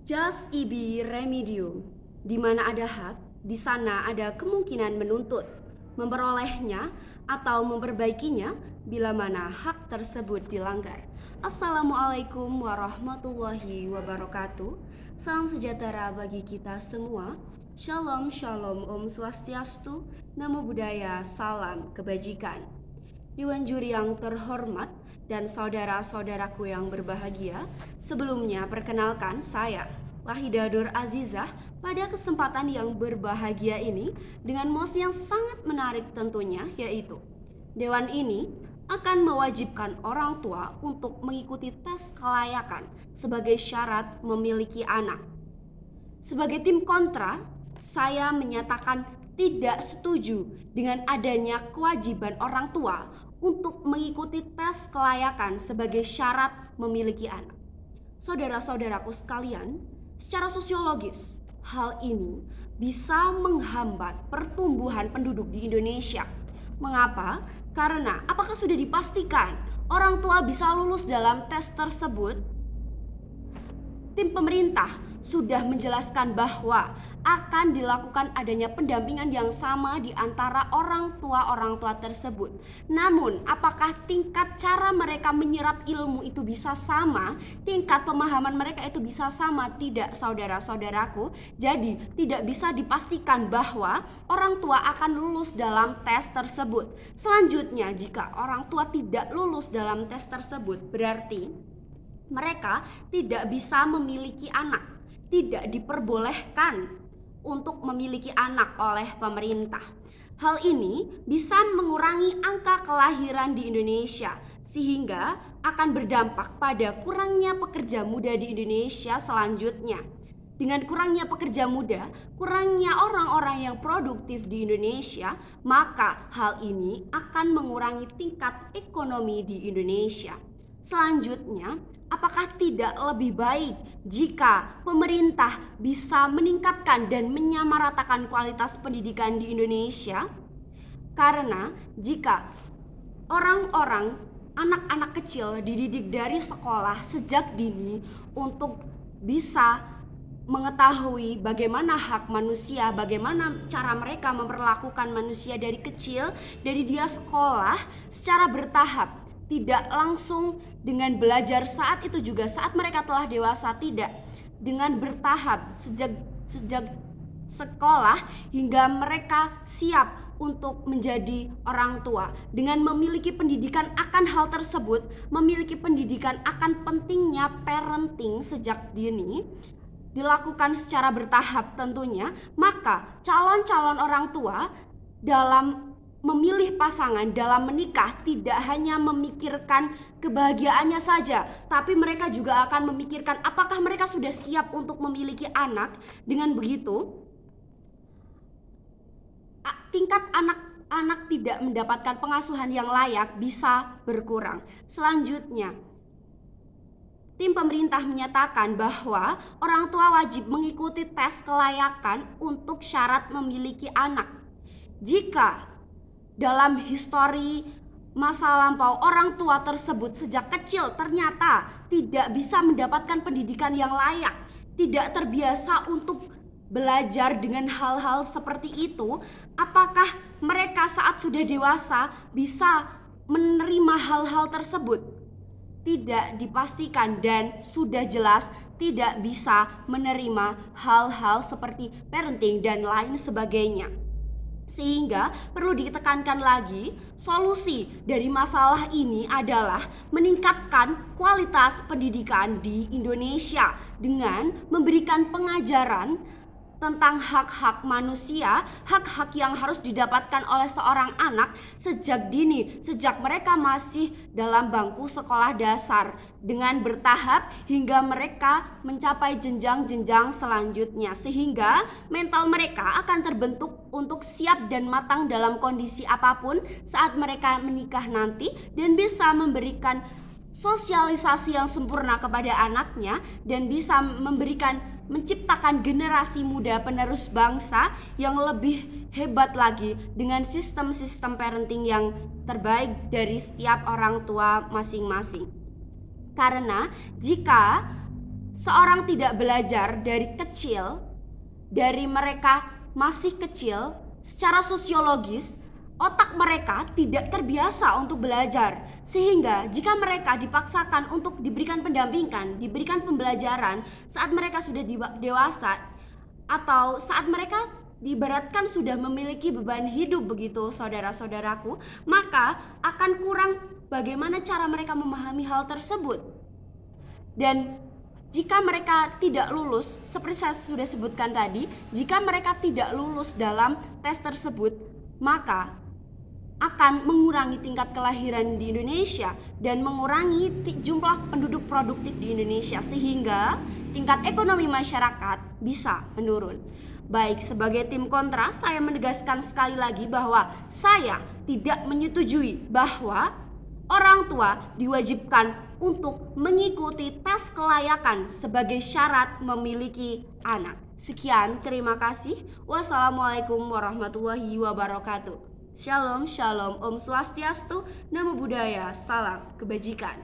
Just ibi remedium, di mana ada hak, di sana ada kemungkinan menuntut, memperolehnya atau memperbaikinya bila mana hak tersebut dilanggar. Assalamualaikum warahmatullahi wabarakatuh. Salam sejahtera bagi kita semua. Shalom, shalom, Om Swastiastu, Namo Buddhaya, salam kebajikan. Dewan juri yang terhormat dan saudara-saudaraku yang berbahagia, sebelumnya perkenalkan saya, Wahida Nur Azizah, pada kesempatan yang berbahagia ini dengan mosi yang sangat menarik tentunya, yaitu Dewan ini akan mewajibkan orang tua untuk mengikuti tes kelayakan sebagai syarat memiliki anak. Sebagai tim kontra, saya menyatakan tidak setuju dengan adanya kewajiban orang tua untuk mengikuti tes kelayakan sebagai syarat memiliki anak. Saudara-saudaraku sekalian, secara sosiologis, hal ini bisa menghambat pertumbuhan penduduk di Indonesia. Mengapa? Karena apakah sudah dipastikan orang tua bisa lulus dalam tes tersebut? Tim pemerintah sudah menjelaskan bahwa akan dilakukan adanya pendampingan yang sama di antara orang tua tersebut. Namun, apakah tingkat cara mereka menyerap ilmu itu bisa sama? Tingkat pemahaman mereka itu bisa sama? Tidak, saudara-saudaraku. Jadi, tidak bisa dipastikan bahwa orang tua akan lulus dalam tes tersebut. Selanjutnya, jika orang tua tidak lulus dalam tes tersebut, berarti mereka tidak bisa memiliki anak. Tidak diperbolehkan untuk memiliki anak oleh pemerintah. Hal ini bisa mengurangi angka kelahiran di Indonesia, sehingga akan berdampak pada kurangnya pekerja muda di Indonesia selanjutnya. Dengan kurangnya pekerja muda, kurangnya orang-orang yang produktif di Indonesia, maka hal ini akan mengurangi tingkat ekonomi di Indonesia. Selanjutnya, apakah tidak lebih baik jika pemerintah bisa meningkatkan dan menyamaratakan kualitas pendidikan di Indonesia? Karena jika orang-orang, anak-anak kecil dididik dari sekolah sejak dini untuk bisa mengetahui bagaimana hak manusia, bagaimana cara mereka memperlakukan manusia dari kecil, dari dia sekolah secara bertahap, tidak langsung dengan belajar saat itu juga saat mereka telah dewasa, tidak, dengan bertahap sejak sekolah hingga mereka siap untuk menjadi orang tua. Dengan memiliki pendidikan akan hal tersebut, memiliki pendidikan akan pentingnya parenting sejak dini, dilakukan secara bertahap tentunya, maka calon-calon orang tua dalam memilih pasangan, dalam menikah, tidak hanya memikirkan kebahagiaannya saja, tapi mereka juga akan memikirkan apakah mereka sudah siap untuk memiliki anak. Dengan begitu, tingkat anak-anak tidak mendapatkan pengasuhan yang layak bisa berkurang. Selanjutnya, tim pemerintah menyatakan bahwa orang tua wajib mengikuti tes kelayakan untuk syarat memiliki anak. Jika dalam histori masa lampau orang tua tersebut sejak kecil ternyata tidak bisa mendapatkan pendidikan yang layak, tidak terbiasa untuk belajar dengan hal-hal seperti itu, apakah mereka saat sudah dewasa bisa menerima hal-hal tersebut? Tidak dipastikan dan sudah jelas tidak bisa menerima hal-hal seperti parenting dan lain sebagainya. Sehingga perlu ditekankan lagi, solusi dari masalah ini adalah meningkatkan kualitas pendidikan di Indonesia dengan memberikan pengajaran tentang hak-hak manusia, hak-hak yang harus didapatkan oleh seorang anak sejak dini, sejak mereka masih dalam bangku sekolah dasar, dengan bertahap hingga mereka mencapai jenjang-jenjang selanjutnya, sehingga mental mereka akan terbentuk untuk siap dan matang dalam kondisi apapun saat mereka menikah nanti, dan bisa memberikan sosialisasi yang sempurna kepada anaknya dan bisa menciptakan generasi muda penerus bangsa yang lebih hebat lagi dengan sistem-sistem parenting yang terbaik dari setiap orang tua masing-masing. Karena jika seorang tidak belajar dari kecil, dari mereka masih kecil, secara sosiologis otak mereka tidak terbiasa untuk belajar, sehingga jika mereka dipaksakan untuk diberikan pendampingan, diberikan pembelajaran saat mereka sudah dewasa, atau saat mereka diibaratkan sudah memiliki beban hidup begitu saudara-saudaraku, maka akan kurang bagaimana cara mereka memahami hal tersebut. Dan jika mereka tidak lulus, seperti saya sudah sebutkan tadi, jika mereka tidak lulus dalam tes tersebut, maka akan mengurangi tingkat kelahiran di Indonesia dan mengurangi jumlah penduduk produktif di Indonesia, sehingga tingkat ekonomi masyarakat bisa menurun. Baik, sebagai tim kontra, saya menegaskan sekali lagi bahwa saya tidak menyetujui bahwa orang tua diwajibkan untuk mengikuti tes kelayakan sebagai syarat memiliki anak. Sekian, terima kasih. Wassalamualaikum warahmatullahi wabarakatuh. Shalom, shalom, Om Swastiastu, Namo Buddhaya, salam kebajikan.